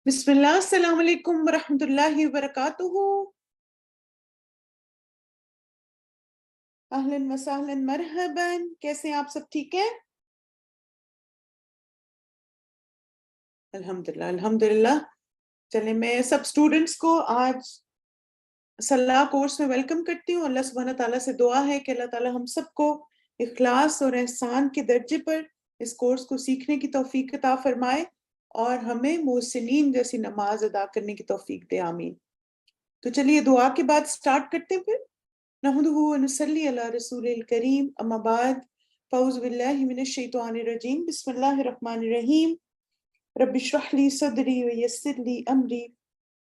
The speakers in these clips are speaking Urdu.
بسم اللہ السلام علیکم ورحمۃ اللہ وبرکاتہ۔ اہلاً وسہلاً مرحباً، کیسے ہیں آپ سب؟ ٹھیک ہے الحمدللہ۔ چلیں میں سب اسٹوڈنٹس کو آج صلاح کورس میں ویلکم کرتی ہوں۔ اللہ سبحانہ تعالیٰ سے دعا ہے کہ اللہ تعالیٰ ہم سب کو اخلاص اور احسان کے درجے پر اس کورس کو سیکھنے کی توفیق عطا فرمائے اور ہمیں محسنین جیسی نماز ادا کرنے کی توفیق دے، آمین۔ تو چلیے دعا کے بعد سٹارٹ کرتے ہیں۔ پھر نحمدہ ونصلی علی رسول الکریم، اما بعد، فاعوذ باللہ من الشیطان الرجیم، بسم اللہ الرحمن الرحیم۔ رب اشرح لی صدری ویسر لی امری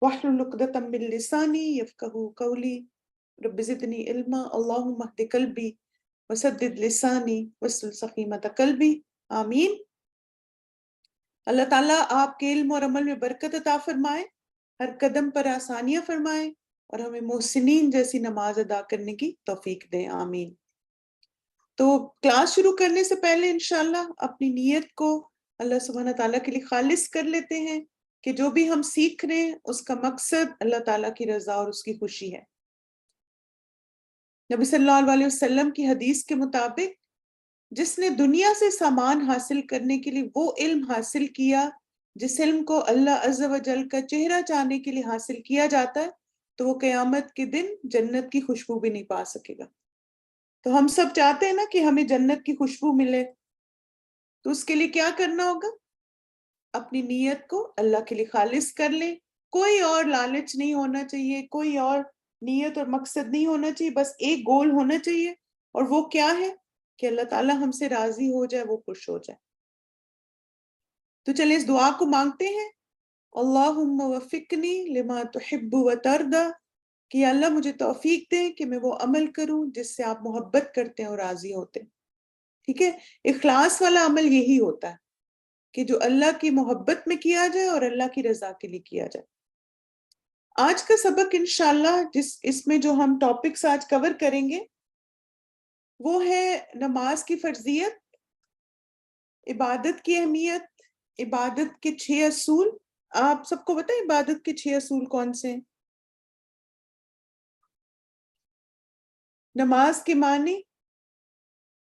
واحلل عقدۃ من لسانی یفقہوا قولی رب زدنی علما اللہم اہد قلبی وسدد لسانی واسلل سخیمۃ قلبی، آمین۔ اللہ تعالیٰ آپ کے علم اور عمل میں برکت عطا فرمائے، ہر قدم پر آسانیاں فرمائے اور ہمیں محسنین جیسی نماز ادا کرنے کی توفیق دیں، آمین۔ تو کلاس شروع کرنے سے پہلے انشاءاللہ اپنی نیت کو اللہ سبحانہ تعالیٰ کے لیے خالص کر لیتے ہیں کہ جو بھی ہم سیکھ رہے ہیں اس کا مقصد اللہ تعالیٰ کی رضا اور اس کی خوشی ہے۔ نبی صلی اللہ علیہ وسلم کی حدیث کے مطابق جس نے دنیا سے سامان حاصل کرنے کے لیے وہ علم حاصل کیا جس علم کو اللہ عز و جل کا چہرہ چاہنے کے لیے حاصل کیا جاتا ہے، تو وہ قیامت کے دن جنت کی خوشبو بھی نہیں پا سکے گا۔ تو ہم سب چاہتے ہیں نا کہ ہمیں جنت کی خوشبو ملے، تو اس کے لیے کیا کرنا ہوگا؟ اپنی نیت کو اللہ کے لیے خالص کر لیں۔ کوئی اور لالچ نہیں ہونا چاہیے، کوئی اور نیت اور مقصد نہیں ہونا چاہیے، بس ایک گول ہونا چاہیے، اور وہ کیا ہے؟ کہ اللہ تعالیٰ ہم سے راضی ہو جائے، وہ خوش ہو جائے۔ تو چلیں اس دعا کو مانگتے ہیں، اللہم وفقنی لما تحب و ترضی، کہ اللہ مجھے توفیق دے کہ میں وہ عمل کروں جس سے آپ محبت کرتے ہیں اور راضی ہوتے ہیں۔ ٹھیک ہے، اخلاص والا عمل یہی ہوتا ہے کہ جو اللہ کی محبت میں کیا جائے اور اللہ کی رضا کے لیے کیا جائے۔ آج کا سبق انشاءاللہ اس میں جو ہم ٹاپکس آج کور کریں گے وہ ہے نماز کی فرضیت، عبادت کی اہمیت، عبادت کے 6 اصول۔ آپ سب کو پتہ ہے عبادت کے 6 اصول کون سے ہیں؟ نماز کے معنی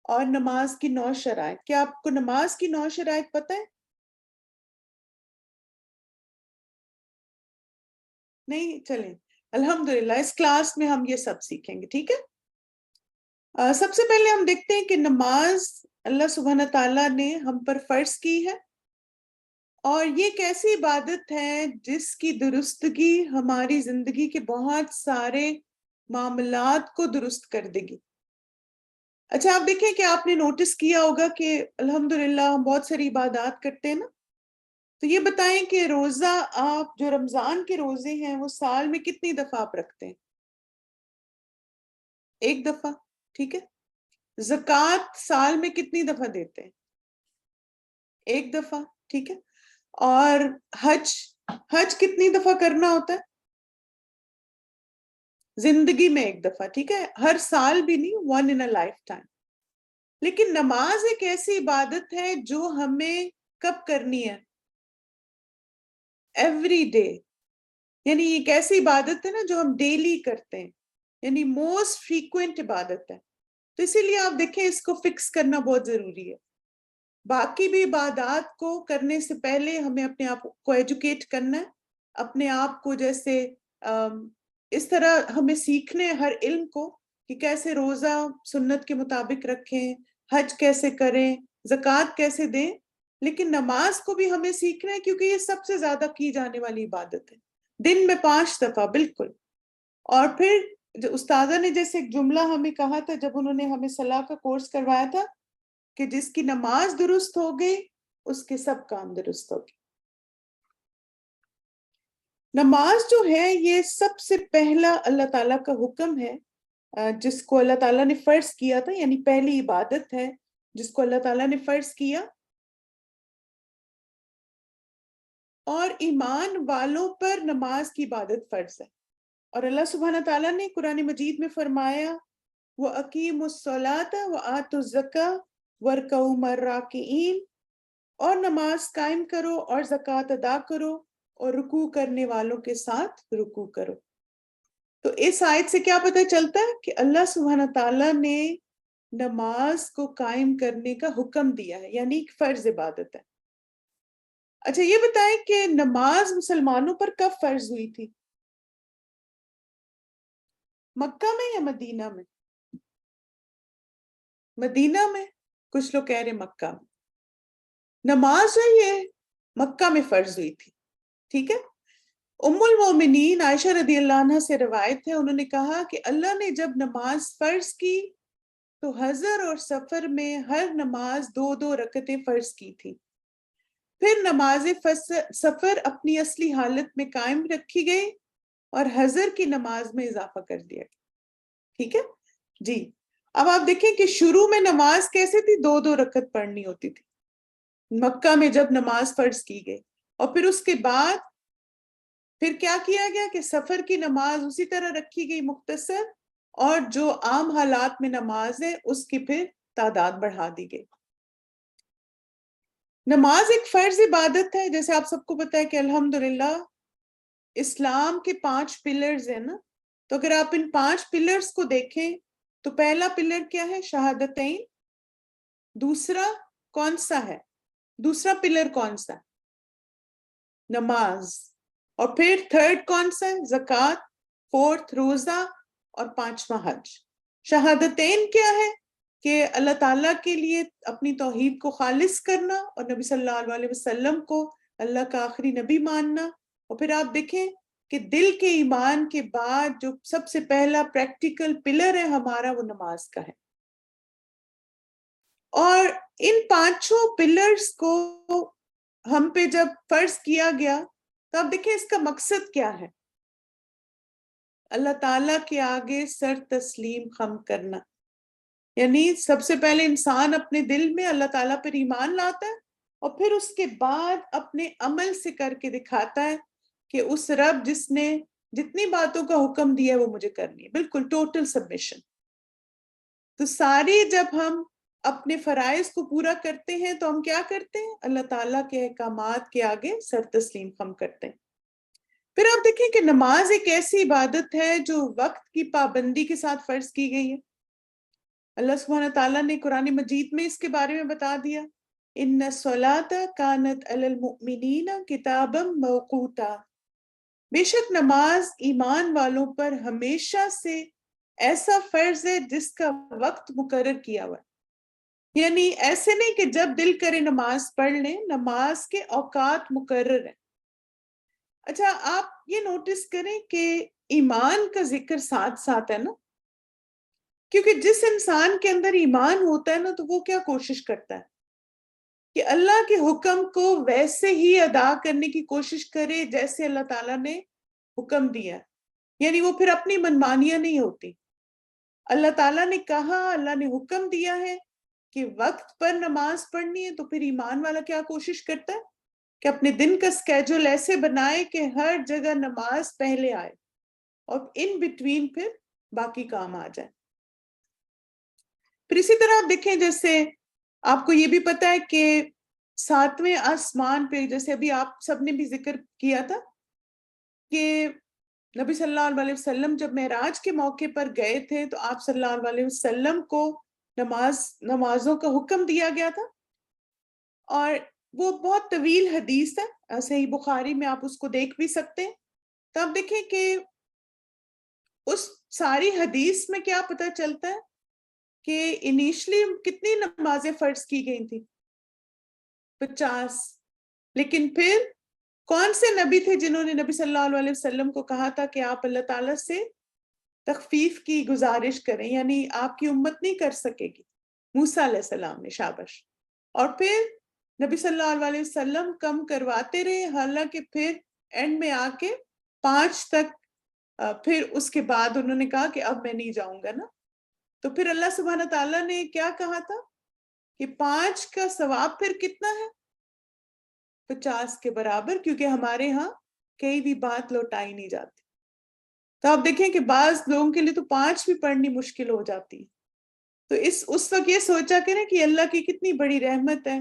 اور نماز کی 9 شرائط۔ کیا آپ کو نماز کی 9 شرائط پتہ ہے؟ نہیں؟ چلیں الحمدللہ اس کلاس میں ہم یہ سب سیکھیں گے، ٹھیک ہے۔ سب سے پہلے ہم دیکھتے ہیں کہ نماز اللہ سبحانہ تعالیٰ نے ہم پر فرض کی ہے، اور یہ ایک ایسی عبادت ہے جس کی درستگی ہماری زندگی کے بہت سارے معاملات کو درست کر دے گی۔ اچھا آپ دیکھیں کہ آپ نے نوٹس کیا ہوگا کہ الحمدللہ ہم بہت ساری عبادات کرتے ہیں نا، تو یہ بتائیں کہ روزہ، آپ جو رمضان کے روزے ہیں وہ سال میں کتنی دفعہ آپ رکھتے ہیں؟ 1 دفعہ، ٹھیک ہے۔ زکوٰۃ سال میں کتنی دفعہ دیتے ہیں؟ 1 دفعہ، ٹھیک ہے۔ اور حج کتنی دفعہ کرنا ہوتا ہے؟ زندگی میں 1 دفعہ، ٹھیک ہے، ہر سال بھی نہیں، 1 in a lifetime۔ لیکن نماز ایک ایسی عبادت ہے جو ہمیں کب کرنی ہے؟ ایوری ڈے، یعنی ایک ایسی عبادت ہے نا جو ہم ڈیلی کرتے ہیں، یعنی موسٹ فریکوینٹ عبادت ہے۔ تو اسی لیے آپ دیکھیں اس کو فکس کرنا بہت ضروری ہے۔ باقی بھی عبادات کو کرنے سے پہلے ہمیں اپنے آپ کو ایجوکیٹ کرنا ہے، اپنے آپ کو جیسے اس طرح ہمیں سیکھنے ہر علم کو کہ کیسے روزہ سنت کے مطابق رکھیں، حج کیسے کریں، زکوٰۃ کیسے دیں، لیکن نماز کو بھی ہمیں سیکھنا ہے کیونکہ یہ سب سے زیادہ کی جانے والی عبادت ہے، دن میں 5 دفعہ بالکل۔ اور پھر جو استاذہ نے جیسے ایک جملہ ہمیں کہا تھا جب انہوں نے ہمیں صلاح کا کورس کروایا تھا کہ جس کی نماز درست ہو گئی اس کے سب کام درست ہو گئے۔ نماز جو ہے یہ سب سے پہلا اللہ تعالیٰ کا حکم ہے جس کو اللہ تعالیٰ نے فرض کیا تھا، یعنی پہلی عبادت ہے جس کو اللہ تعالیٰ نے فرض کیا، اور ایمان والوں پر نماز کی عبادت فرض ہے۔ اور اللہ سبحانہ تعالیٰ نے قرآن مجید میں فرمایا وَأَقِیمُوا الصَّلَاةَ وَآتُوا الزَّکَاةَ وَارْکَعُوا مَعَ الرَّاکِعِینَ، اور نماز قائم کرو اور زکوٰۃ ادا کرو اور رکوع کرنے والوں کے ساتھ رکوع کرو. تو اس آیت سے کیا پتہ چلتا ہے کہ اللہ سبحانہ تعالیٰ نے نماز کو قائم کرنے کا حکم دیا ہے، یعنی ایک فرض عبادت ہے. اچھا یہ بتائیں کہ نماز مسلمانوں پر کب فرض ہوئی تھی؟ مکہ میں یا مدینہ میں؟ مدینہ میں. کچھ لوگ کہہ رہے مکہ میں. نماز جو یہ مکہ میں فرض ہوئی تھی. ٹھیک ہے. ام المومنین عائشہ رضی اللہ عنہ سے روایت ہے، انہوں نے کہا کہ اللہ نے جب نماز فرض کی تو حضر اور سفر میں ہر نماز 2 رکعتیں فرض کی تھی. پھر نماز سفر اپنی اصلی حالت میں قائم رکھی گئی اور حضر کی نماز میں اضافہ کر دیا گیا. ٹھیک ہے جی. اب آپ دیکھیں کہ شروع میں نماز کیسے تھی؟ 2 رکعت پڑھنی ہوتی تھی مکہ میں جب نماز فرض کی گئی. اور پھر اس کے بعد پھر کیا کیا گیا کہ سفر کی نماز اسی طرح رکھی گئی مختصر، اور جو عام حالات میں نماز ہے اس کی پھر تعداد بڑھا دی گئی. نماز ایک فرض عبادت ہے، جیسے آپ سب کو پتہ ہے کہ الحمدللہ اسلام کے 5 پلرز ہیں نا. تو اگر آپ ان 5 پلرز کو دیکھیں تو پہلا پلر کیا ہے؟ شہادتین. دوسرا کون سا ہے؟ دوسرا پلر کون سا؟ نماز. اور پھر تھرڈ کون سا ہے؟ زکوٰۃ. فورتھ روزہ. اور 5واں حج. شہادتین کیا ہے؟ کہ اللہ تعالیٰ کے لیے اپنی توحید کو خالص کرنا اور نبی صلی اللہ علیہ وسلم کو اللہ کا آخری نبی ماننا. اور پھر آپ دیکھیں کہ دل کے ایمان کے بعد جو سب سے پہلا پریکٹیکل پلر ہے ہمارا وہ نماز کا ہے. اور ان 5 پلرز کو ہم پہ جب فرض کیا گیا تو آپ دیکھیں اس کا مقصد کیا ہے؟ اللہ تعالیٰ کے آگے سر تسلیم خم کرنا. یعنی سب سے پہلے انسان اپنے دل میں اللہ تعالیٰ پر ایمان لاتا ہے اور پھر اس کے بعد اپنے عمل سے کر کے دکھاتا ہے کہ اس رب جس نے جتنی باتوں کا حکم دیا ہے وہ مجھے کرنی ہے. بالکل ٹوٹل سبمیشن. تو ساری جب ہم اپنے فرائض کو پورا کرتے ہیں تو ہم کیا کرتے ہیں؟ اللہ تعالیٰ کے احکامات کے آگے سر تسلیم خم کرتے ہیں. پھر آپ دیکھیں کہ نماز ایک ایسی عبادت ہے جو وقت کی پابندی کے ساتھ فرض کی گئی ہے. اللہ سبحانہ تعالیٰ نے قرآن مجید میں اس کے بارے میں بتا دیا، ان الصلاۃ کانت علی المؤمنین کتابا موقوتا. بے شک نماز ایمان والوں پر ہمیشہ سے ایسا فرض ہے جس کا وقت مقرر کیا ہوا ہے. یعنی ایسے نہیں کہ جب دل کرے نماز پڑھ لیں، نماز کے اوقات مقرر ہیں. اچھا آپ یہ نوٹس کریں کہ ایمان کا ذکر ساتھ ساتھ ہے نا، کیونکہ جس انسان کے اندر ایمان ہوتا ہے نا تو وہ کیا کوشش کرتا ہے کہ اللہ کے حکم کو ویسے ہی ادا کرنے کی کوشش کرے جیسے اللہ تعالیٰ نے حکم دیا. یعنی وہ پھر اپنی منمانیاں نہیں ہوتی. اللہ تعالیٰ نے کہا، اللہ نے حکم دیا ہے کہ وقت پر نماز پڑھنی ہے، تو پھر ایمان والا کیا کوشش کرتا ہے کہ اپنے دن کا سکیجول ایسے بنائے کہ ہر جگہ نماز پہلے آئے اور ان بٹوین پھر باقی کام آ جائے. پھر اسی طرح آپ دیکھیں جیسے آپ کو یہ بھی پتا ہے کہ 7ویں آسمان پہ، جیسے ابھی آپ سب نے بھی ذکر کیا تھا کہ نبی صلی اللہ علیہ وسلم جب معراج کے موقع پر گئے تھے تو آپ صلی اللہ علیہ وسلم کو نمازوں کا حکم دیا گیا تھا. اور وہ بہت طویل حدیث ہے، صحیح بخاری میں آپ اس کو دیکھ بھی سکتے ہیں. تو آپ دیکھیں کہ اس ساری حدیث میں کیا پتہ چلتا ہے کہ انیشلی کتنی نمازیں فرض کی گئی تھی؟ 50. لیکن پھر کون سے نبی تھے جنہوں نے نبی صلی اللہ علیہ وسلم کو کہا تھا کہ آپ اللہ تعالیٰ سے تخفیف کی گزارش کریں، یعنی آپ کی امت نہیں کر سکے گی؟ موسیٰ علیہ السلام نے. شاباش. اور پھر نبی صلی اللہ علیہ وسلم کم کرواتے رہے، حالانکہ پھر اینڈ میں آ کے 5 تک، پھر اس کے بعد انہوں نے کہا کہ اب میں نہیں جاؤں گا نا. تو پھر اللہ سبحانہ تعالیٰ نے کیا کہا تھا کہ 5 کا ثواب پھر کتنا ہے؟ 50 کے برابر، کیونکہ ہمارے ہاں کئی بھی بات لوٹائی نہیں جاتی. تو آپ دیکھیں کہ بعض لوگوں کے لیے تو 5 بھی پڑھنی مشکل ہو جاتی ہے. تو اس وقت یہ سوچا کریں کہ اللہ کی کتنی بڑی رحمت ہے،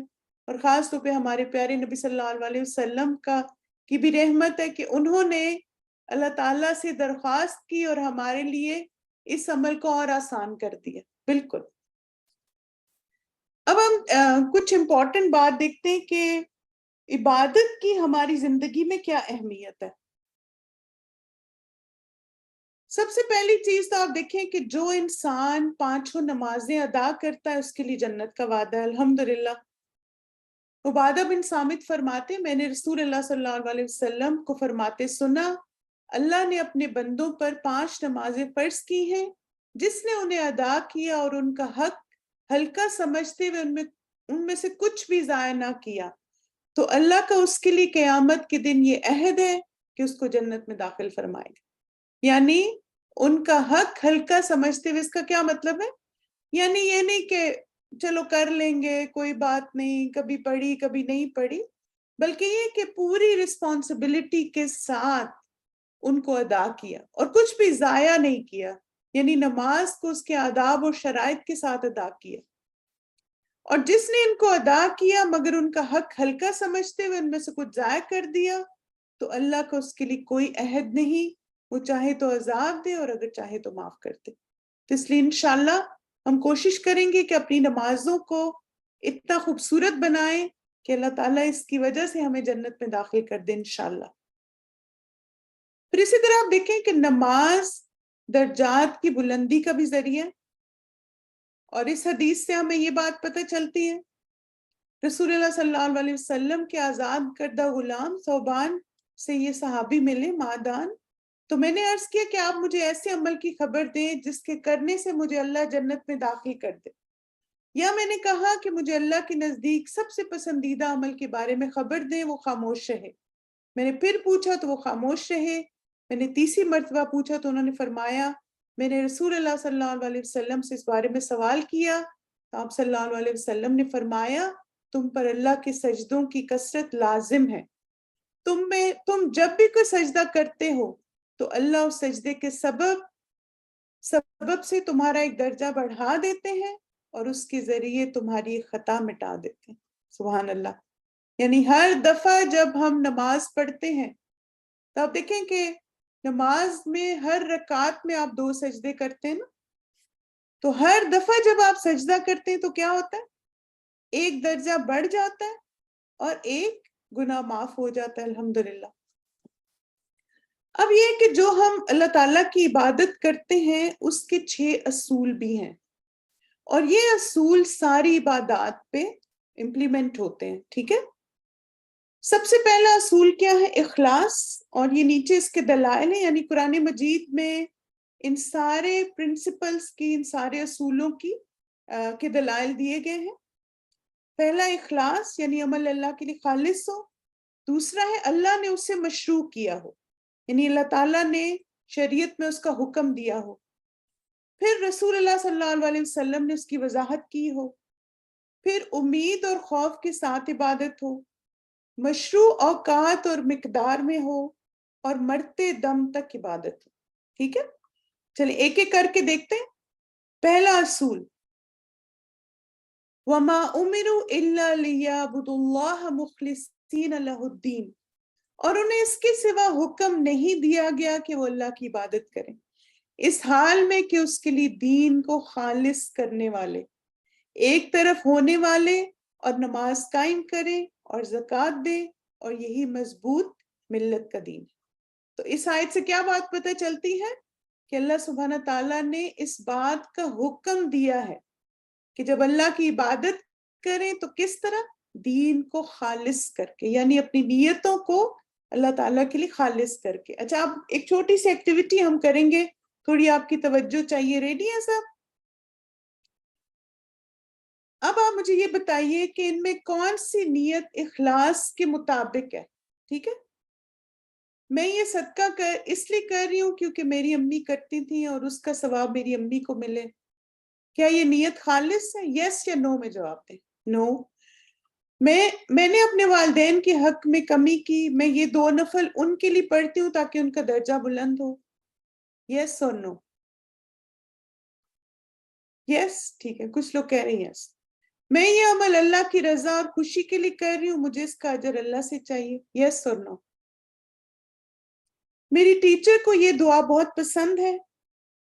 اور خاص طور پہ ہمارے پیارے نبی صلی اللہ علیہ وسلم کا کی بھی رحمت ہے کہ انہوں نے اللہ تعالیٰ سے درخواست کی اور ہمارے لیے اس عمل کو اور آسان کر دیا. بالکل. اب ہم کچھ امپورٹنٹ بات دیکھتے ہیں کہ عبادت کی ہماری زندگی میں کیا اہمیت ہے. سب سے پہلی چیز تو آپ دیکھیں کہ جو انسان 5 نمازیں ادا کرتا ہے اس کے لیے جنت کا وعدہ ہے. الحمدللہ. عبادہ بن صامت فرماتے میں نے رسول اللہ صلی اللہ علیہ وسلم کو فرماتے سنا اللہ نے اپنے بندوں پر 5 نمازیں فرض کی ہیں جس نے انہیں ادا کیا اور ان کا حق ہلکا سمجھتے ہوئے ان میں سے کچھ بھی ضائع نہ کیا تو اللہ کا اس کے لیے قیامت کے دن یہ عہد ہے کہ اس کو جنت میں داخل فرمائے گا. یعنی ان کا حق ہلکا سمجھتے ہوئے. اس کا کیا مطلب ہے؟ یعنی یہ نہیں کہ چلو کر لیں گے کوئی بات نہیں, کبھی پڑھی کبھی نہیں پڑھی, بلکہ یہ کہ پوری رسپانسبلٹی کے ساتھ ان کو ادا کیا اور کچھ بھی ضائع نہیں کیا. یعنی نماز کو اس کے آداب اور شرائط کے ساتھ ادا کیا. اور جس نے ان کو ادا کیا مگر ان کا حق ہلکا سمجھتے ہوئے ان میں سے کچھ ضائع کر دیا تو اللہ کا اس کے لیے کوئی عہد نہیں, وہ چاہے تو عذاب دے اور اگر چاہے تو معاف کر دے. تو اس لیے انشاءاللہ ہم کوشش کریں گے کہ اپنی نمازوں کو اتنا خوبصورت بنائیں کہ اللہ تعالیٰ اس کی وجہ سے ہمیں جنت میں داخل کر دے انشاءاللہ. پھر اسی طرح آپ دیکھیں کہ نماز درجات کی بلندی کا بھی ذریعہ, اور اس حدیث سے ہمیں یہ بات پتہ چلتی ہے رسول اللہ صلی اللہ علیہ وسلم کے آزاد کردہ غلام ثوبان سے یہ صحابی ملے مادان, تو میں نے عرض کیا کہ آپ مجھے ایسے عمل کی خبر دیں جس کے کرنے سے مجھے اللہ جنت میں داخل کر دے, یا میں نے کہا کہ مجھے اللہ کے نزدیک سب سے پسندیدہ عمل کے بارے میں خبر دیں, وہ خاموش رہے. میں نے پھر پوچھا تو وہ خاموش رہے. میں نے تیسری مرتبہ پوچھا تو انہوں نے فرمایا میں نے رسول اللہ صلی اللہ علیہ وسلم سے اس بارے میں سوال کیا تو آپ صلی اللہ علیہ وسلم نے فرمایا تم پر اللہ کے سجدوں کی کثرت لازم ہے. تم جب بھی کوئی سجدہ کرتے ہو تو اللہ اس سجدے کے سبب سے تمہارا ایک درجہ بڑھا دیتے ہیں اور اس کے ذریعے تمہاری خطا مٹا دیتے ہیں. سبحان اللہ. یعنی ہر دفعہ جب ہم نماز پڑھتے ہیں تو آپ دیکھیں کہ نماز میں ہر رکعت میں آپ 2 سجدے کرتے ہیں نا, تو ہر دفعہ جب آپ سجدہ کرتے ہیں تو کیا ہوتا ہے, ایک درجہ بڑھ جاتا ہے اور ایک گناہ معاف ہو جاتا ہے. الحمدللہ. اب یہ کہ جو ہم اللہ تعالیٰ کی عبادت کرتے ہیں اس کے 6 اصول بھی ہیں, اور یہ اصول ساری عبادات پہ امپلیمنٹ ہوتے ہیں. ٹھیک ہے. سب سے پہلا اصول کیا ہے؟ اخلاص. اور یہ نیچے اس کے دلائل ہیں, یعنی قرآن مجید میں ان سارے پرنسپلز کی, ان سارے اصولوں کی کے دلائل دیے گئے ہیں. پہلا اخلاص, یعنی عمل اللہ کے لیے خالص ہو. دوسرا ہے اللہ نے اسے مشروع کیا ہو, یعنی اللہ تعالیٰ نے شریعت میں اس کا حکم دیا ہو. پھر رسول اللہ صلی اللہ علیہ وسلم نے اس کی وضاحت کی ہو. پھر امید اور خوف کے ساتھ عبادت ہو, مشروع اوقات اور مقدار میں ہو, اور مرتے دم تک عبادت ہو. ٹھیک ہے. چلیں ایک ایک کر کے دیکھتے ہیں. پہلا اصول وَمَا أُمِرُوا إِلَّا لِيَعْبُدُوا اللَّهَ مُخْلِصِينَ لَهُ الدِّينَ, اور انہیں اس کے سوا حکم نہیں دیا گیا کہ وہ اللہ کی عبادت کریں اس حال میں کہ اس کے لیے دین کو خالص کرنے والے, ایک طرف ہونے والے, اور نماز قائم کریں اور زکوٰۃ دیں, اور یہی مضبوط ملت کا دین. تو اس آیت سے کیا بات پتہ چلتی ہے کہ اللہ سبحانہ تعالیٰ نے اس بات کا حکم دیا ہے کہ جب اللہ کی عبادت کریں تو کس طرح, دین کو خالص کر کے, یعنی اپنی نیتوں کو اللہ تعالیٰ کے لیے خالص کر کے. اچھا اب ایک چھوٹی سی ایکٹیویٹی ہم کریں گے, تھوڑی آپ کی توجہ چاہیے. ریڈی ہیں سب؟ اب آپ مجھے یہ بتائیے کہ ان میں کون سی نیت اخلاص کے مطابق ہے. ٹھیک ہے. میں یہ صدقہ اس لیے کر رہی ہوں کیونکہ میری امی کرتی تھیں اور اس کا ثواب میری امی کو ملے. کیا یہ نیت خالص ہے؟ یس یا نو میں جواب دیں. نو. میں نے اپنے والدین کے حق میں کمی کی, میں یہ 2 نفل ان کے لیے پڑھتی ہوں تاکہ ان کا درجہ بلند ہو. یس اور نو؟ یس. ٹھیک ہے. کچھ لوگ کہہ رہے ہیں یس. میں یہ عمل اللہ کی رضا اور خوشی کے لیے کر رہی ہوں, مجھے اس کا اجر اللہ سے چاہیے. یس اور نو؟ میری ٹیچر کو یہ دعا بہت پسند ہے،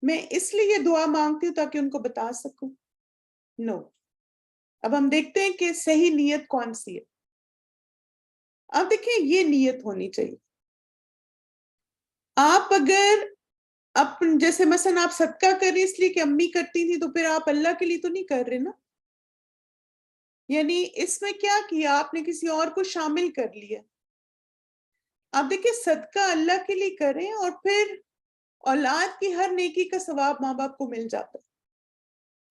میں اس لیے یہ دعا مانگتی ہوں تاکہ ان کو بتا سکوں. نو. اب ہم دیکھتے ہیں کہ صحیح نیت کون سی ہے. اب دیکھیں یہ نیت ہونی چاہیے. آپ اگر جیسے مثلا آپ صدقہ کر رہی اس لیے کہ امی کرتی تھی تو پھر آپ اللہ کے لیے تو نہیں کر رہے نا. یعنی اس میں کیا کیا آپ نے، کسی اور کو شامل کر لیا. آپ دیکھیں صدقہ اللہ کے لیے کریں اور پھر اولاد کی ہر نیکی کا ثواب ماں باپ کو مل جاتا ہے.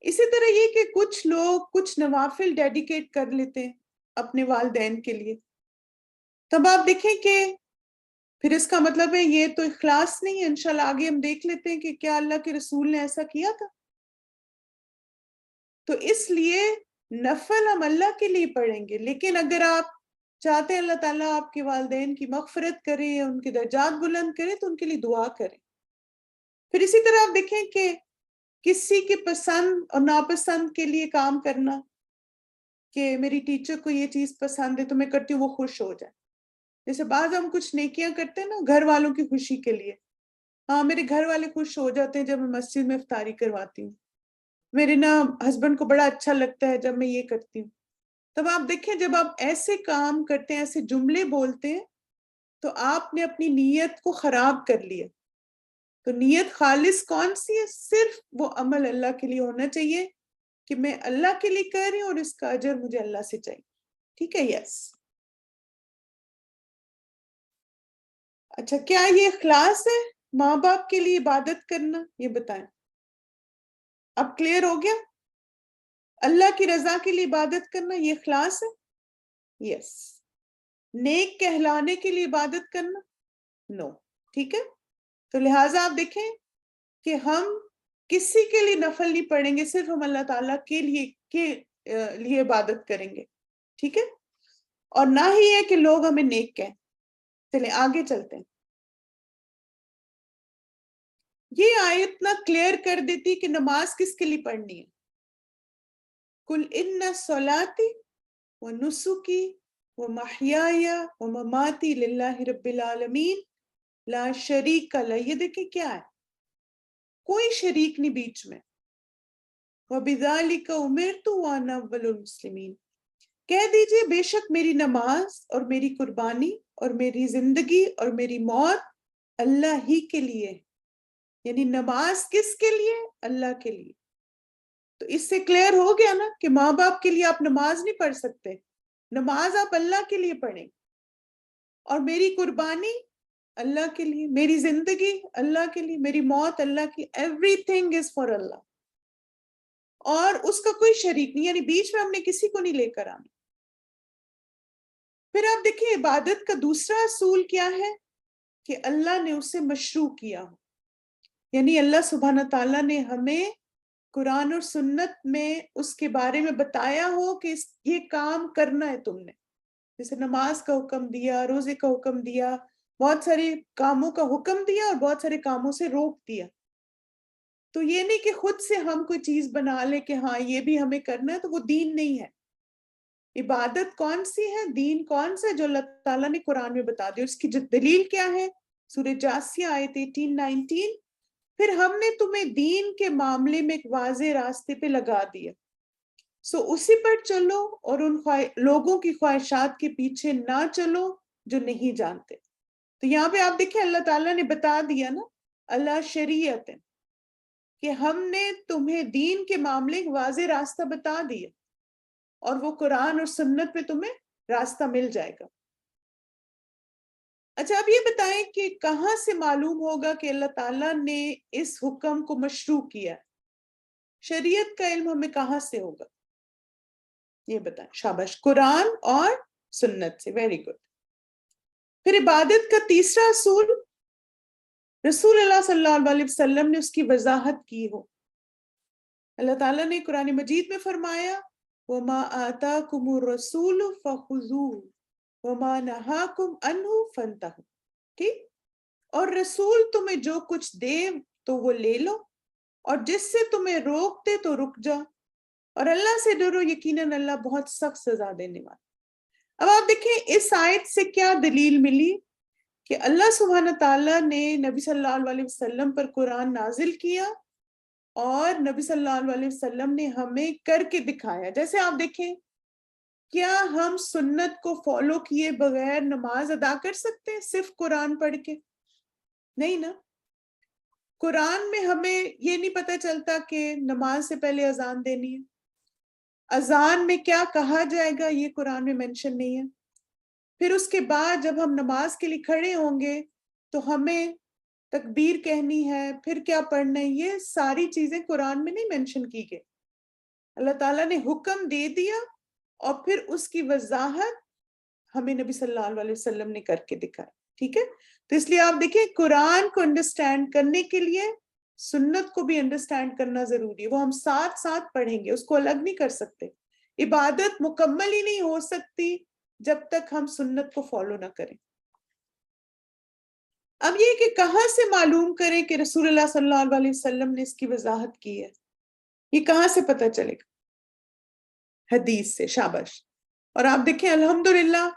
اسی طرح یہ کہ کچھ لوگ کچھ نوافل ڈیڈیکیٹ کر لیتے ہیں اپنے والدین کے لیے، تب آپ دیکھیں کہ پھر اس کا مطلب ہے یہ تو اخلاص نہیں ہے. انشاءاللہ آگے ہم دیکھ لیتے ہیں کہ کیا اللہ کے رسول نے ایسا کیا تھا. تو اس لیے نفل ہم اللہ کے لیے پڑھیں گے، لیکن اگر آپ چاہتے ہیں اللہ تعالیٰ آپ کے والدین کی مغفرت کرے یا ان کے درجات بلند کرے تو ان کے لیے دعا کریں. پھر اسی طرح آپ دیکھیں کہ کسی کے پسند اور ناپسند کے لیے کام کرنا، کہ میری ٹیچر کو یہ چیز پسند ہے تو میں کرتی ہوں وہ خوش ہو جائے. جیسے بعض ہم کچھ نیکیاں کرتے ہیں نا گھر والوں کی خوشی کے لیے. ہاں میرے گھر والے خوش ہو جاتے ہیں جب میں مسجد میں افطاری کرواتی ہوں، میرے نا ہسبینڈ کو بڑا اچھا لگتا ہے جب میں یہ کرتی ہوں. تب آپ دیکھیں جب آپ ایسے کام کرتے ہیں، ایسے جملے بولتے ہیں، تو آپ نے اپنی نیت کو خراب کر لیا. تو نیت خالص کون سی ہے؟ صرف وہ عمل اللہ کے لیے ہونا چاہیے کہ میں اللہ کے لیے کر رہی ہوں اور اس کا اجر مجھے اللہ سے چاہیے. ٹھیک ہے؟ یس. اچھا، کیا یہ اخلاص ہے ماں باپ کے لیے عبادت کرنا؟ یہ بتائیں. اب کلیئر ہو گیا؟ اللہ کی رضا کے لیے عبادت کرنا یہ اخلاص ہے؟ یس. نیک کہلانے کے لیے عبادت کرنا؟ نو. ٹھیک ہے. تو لہٰذا آپ دیکھیں کہ ہم کسی کے لیے نفل نہیں پڑھیں گے، صرف ہم اللہ تعالیٰ کے لیے عبادت کریں گے. ٹھیک ہے. اور نہ ہی ہے کہ لوگ ہمیں نیک کہیں. چلیں آگے چلتے ہیں. یہ آیت نہ کلیئر کر دیتی کہ نماز کس کے لیے پڑھنی ہے. قُلْ إِنَّ صَلَاتِي وَنُسُكِي وَمَحْيَايَ وَمَمَاتِي لِلَّهِ رَبِّ الْعَالَمِينَ لا شریک لہ. یہ دیکھیں کیا ہے، کوئی شریک نہیں بیچ میں. وَبِذَلِكَ أُمِرْتُ وَأَنَا أَوَّلُ الْمُسْلِمِينَ. کہہ دیجئے بے شک میری نماز اور میری قربانی اور میری زندگی اور میری موت اللہ ہی کے لیے. یعنی نماز کس کے لیے؟ اللہ کے لیے. تو اس سے کلیئر ہو گیا نا کہ ماں باپ کے لیے آپ نماز نہیں پڑھ سکتے، نماز آپ اللہ کے لیے پڑھیں. اور میری قربانی اللہ کے لیے، میری زندگی اللہ کے لیے، میری موت اللہ کی. ایوری تھنگ از فار اللہ. اور اس کا کوئی شریک نہیں، یعنی بیچ میں ہم نے کسی کو نہیں لے کر آنا. پھر آپ دیکھیں عبادت کا دوسرا اصول کیا ہے کہ اللہ نے اسے مشروع کیا ہو. یعنی اللہ سبحانہ تعالیٰ نے ہمیں قرآن اور سنت میں اس کے بارے میں بتایا ہو کہ یہ کام کرنا ہے تم نے. جیسے نماز کا حکم دیا، روزے کا حکم دیا، بہت سارے کاموں کا حکم دیا اور بہت سارے کاموں سے روک دیا. تو یہ نہیں کہ خود سے ہم کوئی چیز بنا لیں کہ ہاں یہ بھی ہمیں کرنا ہے، تو وہ دین نہیں ہے. عبادت کون سی ہے، دین کون سا ہے؟ جو اللہ تعالیٰ نے قرآن میں بتا دیا. اس کی دلیل کیا ہے؟ سورہ جاسیہ آیت 18-19. پھر ہم نے تمہیں دین کے معاملے میں ایک واضح راستے پہ لگا دیا، سو اسی پر چلو اور ان لوگوں کی خواہشات کے پیچھے نہ چلو جو نہیں جانتے. تو یہاں پہ آپ دیکھیں اللہ تعالیٰ نے بتا دیا نا اللہ شریعت، کہ ہم نے تمہیں دین کے معاملے واضح راستہ بتا دیا اور وہ قرآن اور سنت میں تمہیں راستہ مل جائے گا. اچھا اب یہ بتائیں کہ کہاں سے معلوم ہوگا کہ اللہ تعالیٰ نے اس حکم کو مشروع کیا؟ شریعت کا علم ہمیں کہاں سے ہوگا؟ یہ بتائیں. شاباش، قرآن اور سنت سے. Very good. پھر عبادت کا تیسرا اصول رسول اللہ صلی اللہ علیہ وسلم نے اس کی وضاحت کی ہو. اللہ تعالیٰ نے قرآن مجید میں فرمایا وَمَا آتَاكُمُ الرَّسُولُ فَخُذُوهُ وَمَا نَهَاكُمْ عَنْهُ فَانْتَهُوا. ٹھیک. اور رسول تمہیں جو کچھ دے تو وہ لے لو، اور جس سے تمہیں روک دے تو رک جاؤ، اور اللہ سے ڈرو، یقیناً اللہ بہت سخت سزا دینے والا. اب آپ دیکھیں اس آیت سے کیا دلیل ملی کہ اللہ سبحانہ تعالیٰ نے نبی صلی اللہ علیہ وسلم پر قرآن نازل کیا اور نبی صلی اللہ علیہ وسلم نے ہمیں کر کے دکھایا. جیسے آپ دیکھیں, کیا ہم سنت کو فالو کیے بغیر نماز ادا کر سکتے ہیں صرف قرآن پڑھ کے؟ نہیں نا. قرآن میں ہمیں یہ نہیں پتہ چلتا کہ نماز سے پہلے اذان دینی ہے, اذان میں کیا کہا جائے گا یہ قرآن میں مینشن نہیں ہے. پھر اس کے بعد جب ہم نماز کے لیے کھڑے ہوں گے تو ہمیں تکبیر کہنی ہے, پھر کیا پڑھنا ہے, یہ ساری چیزیں قرآن میں نہیں مینشن کی گئی. اللہ تعالیٰ نے حکم دے دیا اور پھر اس کی وضاحت ہمیں نبی صلی اللہ علیہ وسلم نے کر کے دکھائی. ٹھیک ہے, تو اس لیے آپ دیکھیں قرآن کو انڈرسٹینڈ کرنے کے لیے سنت کو بھی انڈرسٹینڈ کرنا ضروری ہے. وہ ہم ساتھ ساتھ پڑھیں گے, اس کو الگ نہیں کر سکتے. عبادت مکمل ہی نہیں ہو سکتی جب تک ہم سنت کو فالو نہ کریں. اب یہ کہ کہاں سے معلوم کریں کہ رسول اللہ صلی اللہ علیہ وسلم نے اس کی وضاحت کی ہے, یہ کہاں سے پتہ چلے گا؟ حدیث سے. شاباش. اور آپ دیکھیں الحمدللہ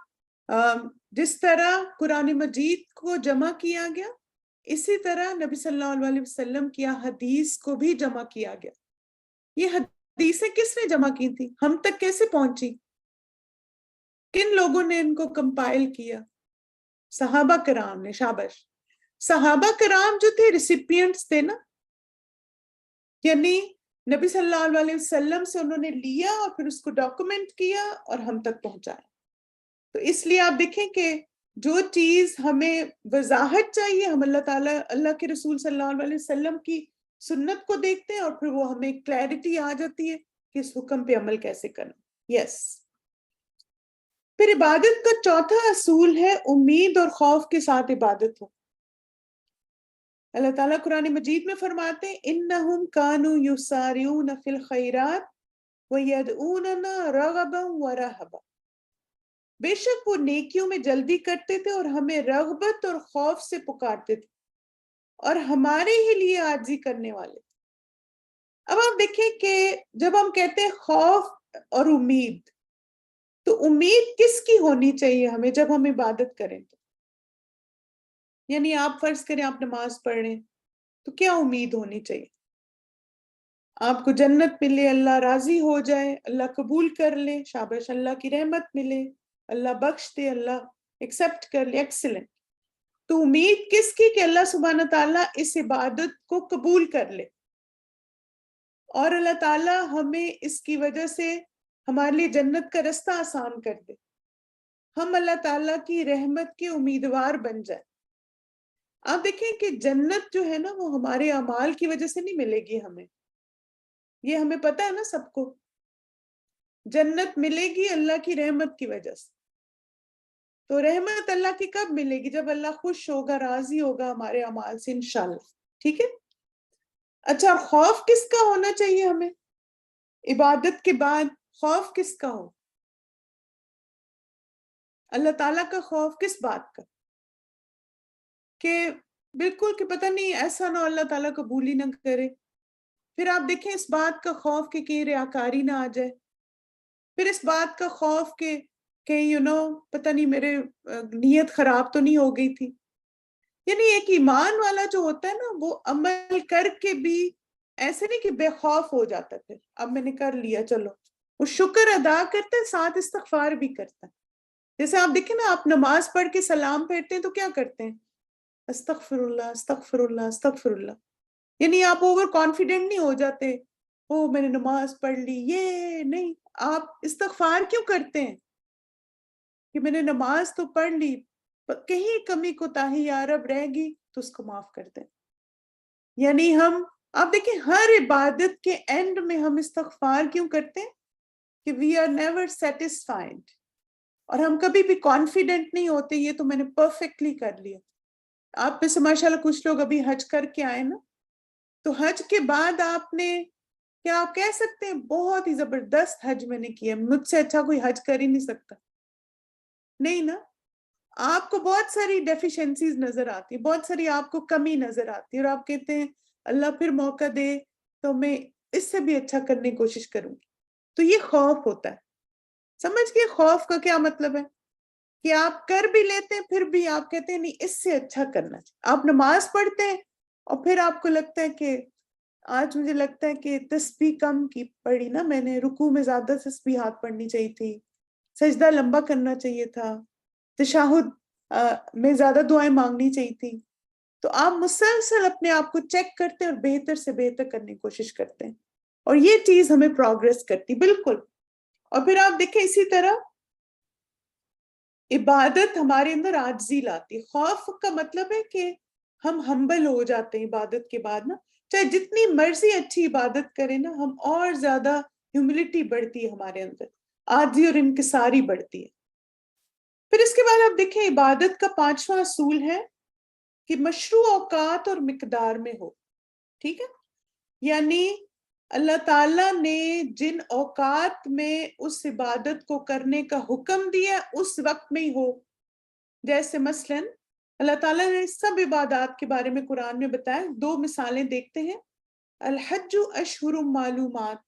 جس طرح قرآن مجید کو جمع کیا گیا, اسی طرح نبی صلی اللہ علیہ وسلم کی حدیث کو بھی جمع کیا گیا. یہ حدیثیں کس نے جمع کی تھی, ہم تک کیسے پہنچی, کن لوگوں نے ان کو کمپائل کیا؟ صحابہ کرام نے. شاباش. صحابہ کرام جو تھے ریسیپینٹس تھے نا, یعنی نبی صلی اللہ علیہ وسلم سے انہوں نے لیا اور پھر اس کو ڈاکومنٹ کیا اور ہم تک پہنچایا. تو اس لیے آپ دیکھیں کہ جو چیز ہمیں وضاحت چاہیے, ہم اللہ تعالیٰ اللہ کے رسول صلی اللہ علیہ وسلم کی سنت کو دیکھتے ہیں اور پھر وہ ہمیں کلیئرٹی آ جاتی ہے کہ اس حکم پہ عمل کیسے کرنا. یس. پھر عبادت کا چوتھا اصول ہے امید اور خوف کے ساتھ عبادت ہو. اللہ تعالیٰ قرآن مجید میں فرماتے ہیں انہم کانوا یسارعون فی الخیرات ویدعوننا رغبا ورہبا. بے شک وہ نیکیوں میں جلدی کرتے تھے اور ہمیں رغبت اور خوف سے پکارتے تھے اور ہمارے ہی لیے عاجزی کرنے والے تھے. اب آپ دیکھیں کہ جب ہم کہتے ہیں خوف اور امید, تو امید کس کی ہونی چاہیے ہمیں جب ہم عبادت کریں؟ تو یعنی آپ فرض کریں آپ نماز پڑھ رہے ہیں, تو کیا امید ہونی چاہیے؟ آپ کو جنت ملے, اللہ راضی ہو جائے, اللہ قبول کر لے. شاباش. اللہ کی رحمت ملے, اللہ بخش دے, اللہ ایکسپٹ کر لے. ایکسلنٹ. تو امید کس کی؟ کہ اللہ سبحانہ تعالیٰ اس عبادت کو قبول کر لے اور اللہ تعالیٰ ہمیں اس کی وجہ سے ہمارے لیے جنت کا رستہ آسان کر دے, ہم اللہ تعالیٰ کی رحمت کے امیدوار بن جائیں. آپ دیکھیں کہ جنت جو ہے نا وہ ہمارے اعمال کی وجہ سے نہیں ملے گی ہمیں, یہ ہمیں پتہ ہے نا سب کو. جنت ملے گی اللہ کی رحمت کی وجہ سے. تو رحمت اللہ کی کب ملے گی؟ جب اللہ خوش ہوگا, راضی ہوگا ہمارے اعمال سے انشاءاللہ. ٹھیک ہے. اچھا, خوف کس کا ہونا چاہیے ہمیں عبادت کے بعد؟ خوف کس کا ہو؟ اللہ تعالیٰ کا خوف. کس بات کا؟ کہ بالکل کہ پتہ نہیں ایسا نہ اللہ تعالیٰ قبول ہی نہ کرے. پھر آپ دیکھیں اس بات کا خوف کہ کہیں ریاکاری نہ آ جائے. پھر اس بات کا خوف کہ کہیں پتہ نہیں میرے نیت خراب تو نہیں ہو گئی تھی. یعنی ایک ایمان والا جو ہوتا ہے نا وہ عمل کر کے بھی ایسے نہیں کہ بے خوف ہو جاتا, پھر اب میں نے کر لیا چلو, وہ شکر ادا کرتا ہے, ساتھ استغفار بھی کرتا ہے. جیسے آپ دیکھیں نا, آپ نماز پڑھ کے سلام پھیرتے ہیں تو کیا کرتے ہیں؟ استغفر اللہ استغفر اللہ استغفر اللہ. یعنی آپ اوور کانفیڈنٹ نہیں ہو جاتے, او میں نے نماز پڑھ لی, یہ نہیں. آپ استغفار کیوں کرتے ہیں؟ کہ میں نے نماز تو پڑھ لی, کہیں کمی کوتاہی یا رب رہ گی تو اس کو معاف کر دیں. یعنی ہم آپ دیکھیں ہر عبادت کے اینڈ میں ہم استغفار کیوں کرتے ہیں؟ کہ وی آر نیور سیٹسفائڈ, اور ہم کبھی بھی کانفیڈنٹ نہیں ہوتے یہ تو میں نے پرفیکٹلی کر لیا. آپ میں سے ماشاءاللہ کچھ لوگ ابھی حج کر کے آئے نا, تو حج کے بعد آپ نے کیا آپ کہہ سکتے ہیں بہت ہی زبردست حج میں نے کیا, مجھ سے اچھا کوئی حج کر ہی نہیں سکتا؟ نہیں نا. آپ کو بہت ساری ڈیفیشنسیز نظر آتی, بہت ساری آپ کو کمی نظر آتی, اور آپ کہتے ہیں اللہ پھر موقع دے تو میں اس سے بھی اچھا کرنے کی کوشش کروں گی. تو یہ خوف ہوتا ہے. سمجھ گئے خوف کا کیا مطلب ہے؟ کہ آپ کر بھی لیتے ہیں پھر بھی آپ کہتے ہیں نہیں اس سے اچھا کرنا چاہیے. آپ نماز پڑھتے ہیں اور پھر آپ کو لگتا ہے کہ آج مجھے لگتا ہے کہ تسبیح کم کی پڑھی نا میں نے, رکوع میں زیادہ تسبیحات پڑھنی چاہیے تھی, سجدہ لمبا کرنا چاہیے تھا, تشہد میں زیادہ دعائیں مانگنی چاہیے تھی. تو آپ مسلسل اپنے آپ کو چیک کرتے ہیں اور بہتر سے بہتر کرنے کی کوشش کرتے ہیں, اور یہ چیز ہمیں پروگریس کرتی بالکل. اور پھر آپ دیکھیں اسی طرح عبادت ہمارے اندر عاجزی لاتی. خوف کا مطلب ہے کہ ہم ہمبل ہو جاتے ہیں عبادت کے بعد نا, چاہے جتنی مرضی اچھی عبادت کریں نا, ہم اور زیادہ ہیوملٹی بڑھتی ہے ہمارے اندر, عاجزی اور انکساری بڑھتی ہے. پھر اس کے بعد آپ دیکھیں عبادت کا 5واں اصول ہے کہ مشروع اوقات اور مقدار میں ہو. ٹھیک ہے, یعنی اللہ تعالیٰ نے جن اوقات میں اس عبادت کو کرنے کا حکم دیا اس وقت میں ہی ہو. جیسے مثلا اللہ تعالیٰ نے سب عبادات کے بارے میں قرآن میں بتایا. 2 مثالیں دیکھتے ہیں. الحج اشہر معلومات,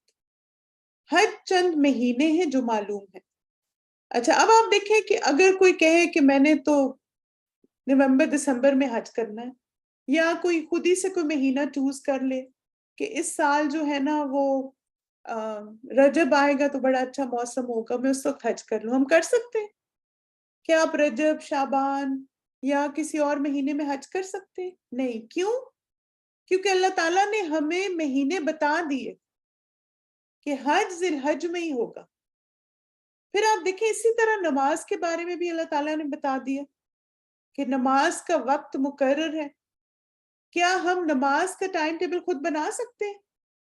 حج چند مہینے ہیں جو معلوم ہے. اچھا اب آپ دیکھیں کہ اگر کوئی کہے کہ میں نے تو نومبر دسمبر میں حج کرنا ہے, یا کوئی خود ہی سے کوئی مہینہ چوز کر لے کہ اس سال جو ہے نا وہ رجب آئے گا تو بڑا اچھا موسم ہوگا, میں اس وقت حج کر لوں. ہم کر سکتے ہیں کیا آپ رجب, شعبان یا کسی اور مہینے میں حج کر سکتے ہیں؟ نہیں. کیوں؟ کیونکہ اللہ تعالیٰ نے ہمیں مہینے بتا دیے کہ حج ذی الحج میں ہی ہوگا. پھر آپ دیکھیں اسی طرح نماز کے بارے میں بھی اللہ تعالیٰ نے بتا دیا کہ نماز کا وقت مقرر ہے. کیا ہم نماز کا ٹائم ٹیبل خود بنا سکتے ہیں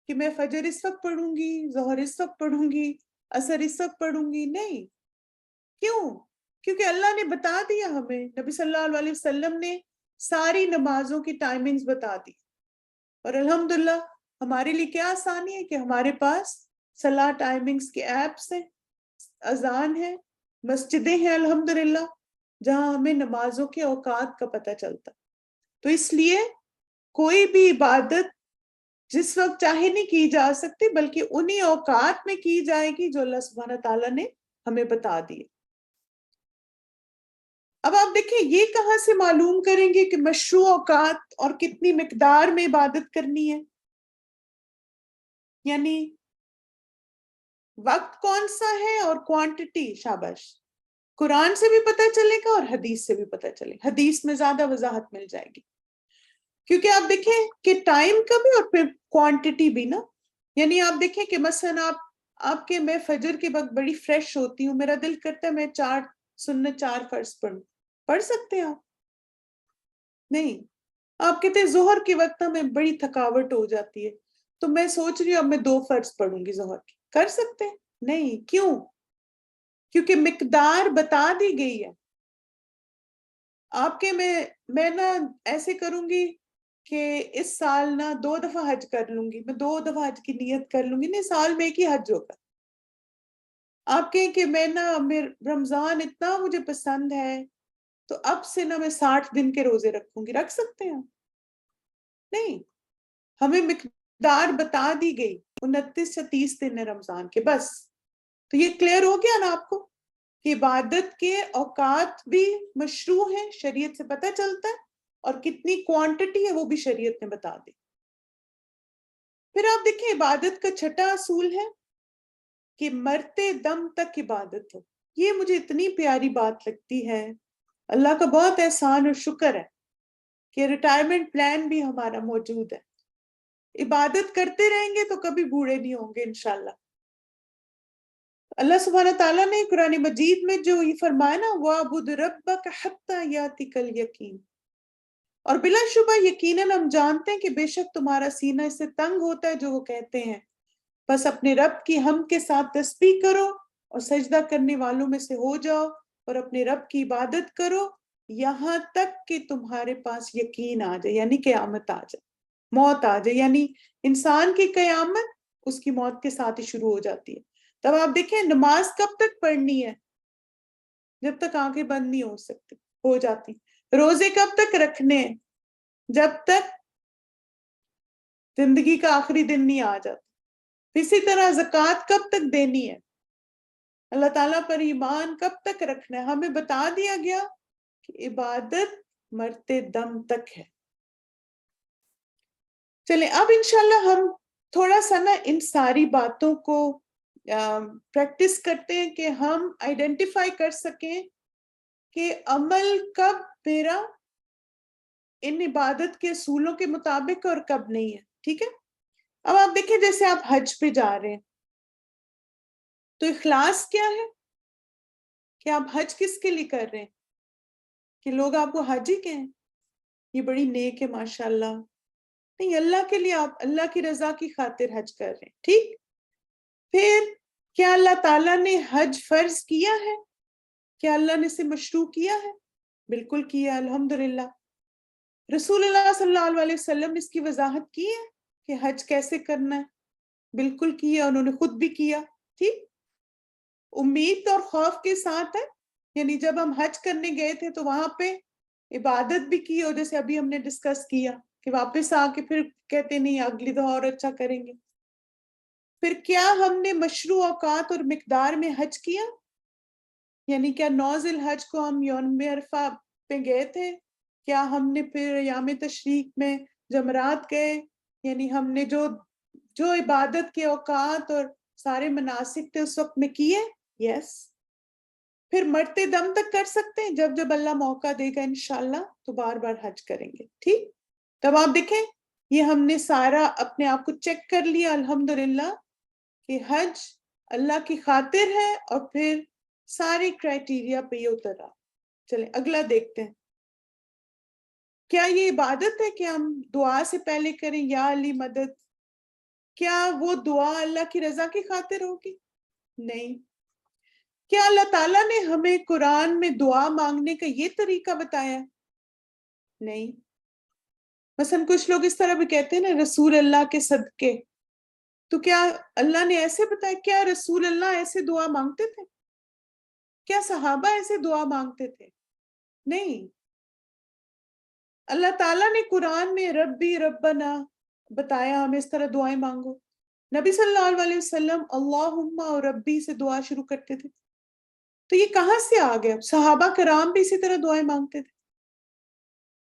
کہ میں فجر اس وقت پڑھوں گی, ظہر اس وقت پڑھوں گی, عصر اس وقت پڑھوں گی؟ نہیں. کیوں؟ کیونکہ اللہ نے بتا دیا ہمیں, نبی صلی اللہ علیہ وسلم نے ساری نمازوں کی ٹائمنگز بتا دی. اور الحمدللہ ہمارے لیے کیا آسانی ہے کہ ہمارے پاس صلاح ٹائمنگز کے ایپس ہیں, اذان ہے, مسجدیں ہیں الحمدللہ جہاں ہمیں نمازوں کے اوقات کا پتہ چلتا. تو اس لیے کوئی بھی عبادت جس وقت چاہے نہیں کی جا سکتی بلکہ انہی اوقات میں کی جائے گی جو اللہ سبحانہ تعالیٰ نے ہمیں بتا دی. اب آپ دیکھیں یہ کہاں سے معلوم کریں گے کہ مشروع اوقات اور کتنی مقدار میں عبادت کرنی ہے؟ یعنی وقت کون سا ہے اور کوانٹٹی. شاباش, قرآن سے بھی پتہ چلے گا اور حدیث سے بھی پتہ چلے گا. حدیث میں زیادہ وضاحت مل جائے گی کیونکہ آپ دیکھیں کہ ٹائم کا بھی اور پھر کوانٹٹی بھی نا. یعنی آپ دیکھیں کہ مثلا آپ کے میں فجر کے وقت بڑی فریش ہوتی ہوں, میرا دل کرتا ہے میں 4 سنت 4 فرض پڑھوں. پڑھ سکتے ہیں آپ؟ نہیں. آپ کہتے ہیں ظہر کے وقت ہمیں بڑی تھکاوٹ ہو جاتی ہے تو میں سوچ رہی ہوں اب میں 2 فرض پڑھوں گی ظہر کی. کر سکتے ہیں؟ نہیں. کیوں؟ کیونکہ مقدار بتا دی گئی ہے. آپ کے میں نا ایسے کروں گی کہ اس سال نا 2 دفعہ حج کر لوں گی, میں 2 دفعہ حج کی نیت کر لوں گی. نہیں, سال میں ایک ہی حج ہوگا. آپ کہیں کہ میں نا رمضان اتنا مجھے پسند ہے تو اب سے نا میں 60 دن کے روزے رکھوں گی. رکھ سکتے ہیں؟ نہیں. ہمیں مقدار بتا دی گئی 29 یا 30 دن ہے رمضان کے, بس. تو یہ کلیئر ہو گیا نا آپ کو کہ عبادت کے اوقات بھی مشروع ہیں, شریعت سے پتہ چلتا ہے, اور کتنی کوانٹٹی ہے وہ بھی شریعت نے بتا دی. پھر آپ دیکھیں عبادت کا 6واں اصول ہے کہ مرتے دم تک عبادت ہو. یہ مجھے اتنی پیاری بات لگتی ہے. اللہ کا بہت احسان اور شکر ہے کہ ریٹائرمنٹ پلان بھی ہمارا موجود ہے. عبادت کرتے رہیں گے تو کبھی بوڑھے نہیں ہوں گے انشاءاللہ. اللہ سبحانہ تعالیٰ نے قرآن مجید میں جو یہ فرمایا نا وَاعْبُدْ رَبَّكَ حَتَّى يَأْتِيَكَ الْيَقِينُ, اور بلا شبہ یقیناً ہم جانتے ہیں کہ بے شک تمہارا سینہ اس سے تنگ ہوتا ہے جو وہ کہتے ہیں, بس اپنے رب کی حمد کے ساتھ تسبیح کرو اور سجدہ کرنے والوں میں سے ہو جاؤ اور اپنے رب کی عبادت کرو یہاں تک کہ تمہارے پاس یقین آ جائے, یعنی قیامت آ جائے, موت آ جائے. یعنی انسان کی قیامت اس کی موت کے ساتھ ہی شروع ہو جاتی ہے. تب آپ دیکھیں نماز کب تک پڑھنی ہے؟ جب تک آنکھیں بند نہیں ہو جاتی. روزے کب تک رکھنے ہیں؟ جب تک زندگی کا آخری دن نہیں آ جاتا. اسی طرح زکوٰۃ کب تک دینی ہے؟ اللہ تعالیٰ پر ایمان کب تک رکھنا ہے؟ ہمیں بتا دیا گیا کہ عبادت مرتے دم تک ہے. چلیں اب انشاءاللہ ہم تھوڑا سا نا ان ساری باتوں کو پریکٹس کرتے ہیں کہ ہم آئیڈینٹیفائی کر سکیں کہ عمل کب میرا ان عبادت کے اصولوں کے مطابق اور کب نہیں ہے. ٹھیک ہے. اب آپ دیکھیں جیسے آپ حج پہ جا رہے ہیں تو اخلاص کیا ہے کہ آپ حج کس کے لیے کر رہے ہیں؟ کہ لوگ آپ کو حاجی کہیں یہ بڑی نیک ہے ماشاءاللہ. نہیں، اللہ کے لیے آپ اللہ کی رضا کی خاطر حج کر رہے ہیں. ٹھیک. پھر کیا اللہ تعالیٰ نے حج فرض کیا ہے؟ کیا اللہ نے اسے مشروع کیا ہے؟ بالکل کیا، الحمدللہ. رسول اللہ صلی اللہ علیہ وسلم نے اس کی وضاحت کی ہے کہ حج کیسے کرنا ہے. بالکل کیا، انہوں نے خود بھی کیا. ٹھیک. امید اور خوف کے ساتھ ہے، یعنی جب ہم حج کرنے گئے تھے تو وہاں پہ عبادت بھی کی، اور جیسے ابھی ہم نے ڈسکس کیا کہ واپس آ کے پھر کہتے نہیں اگلی دفعہ اور اچھا کریں گے. پھر کیا ہم نے مشروع اوقات اور مقدار میں حج کیا؟ یعنی کیا 9 ذی الحج کو ہم یوم عرفہ پہ گئے تھے؟ کیا ہم نے پھر ایام تشریق میں جمرات گئے؟ یعنی ہم نے جو عبادت کے اوقات اور سارے مناسک تھے اس وقت میں کیے؟ یس. پھر مرتے دم تک کر سکتے ہیں، جب جب اللہ موقع دے گا انشاءاللہ تو بار بار حج کریں گے. ٹھیک. تب آپ دیکھیں یہ ہم نے سارا اپنے آپ کو چیک کر لیا الحمدللہ کہ حج اللہ کی خاطر ہے، اور پھر سارے کرائٹیریا پہ یہ اترا. چلیں اگلا دیکھتے ہیں. کیا یہ عبادت ہے کہ ہم دعا سے پہلے کریں یا علی مدد؟ کیا وہ دعا اللہ کی رضا کی خاطر ہوگی؟ نہیں. کیا اللہ تعالیٰ نے ہمیں قرآن میں دعا مانگنے کا یہ طریقہ بتایا؟ نہیں. مثلا کچھ لوگ اس طرح بھی کہتے ہیں نا رسول اللہ کے صدقے، تو کیا اللہ نے ایسے بتایا؟ کیا رسول اللہ ایسے دعا مانگتے تھے؟ کیا صحابہ ایسے دعا مانگتے تھے؟ نہیں. اللہ تعالیٰ نے قرآن میں ربی ربنا بتایا ہمیں اس طرح دعائیں مانگو. نبی صلی اللہ علیہ وسلم اللہم اور ربی سے دعا شروع کرتے تھے. تو یہ کہاں سے آ گیا؟ صحابہ کرام بھی اسی طرح دعائیں مانگتے تھے.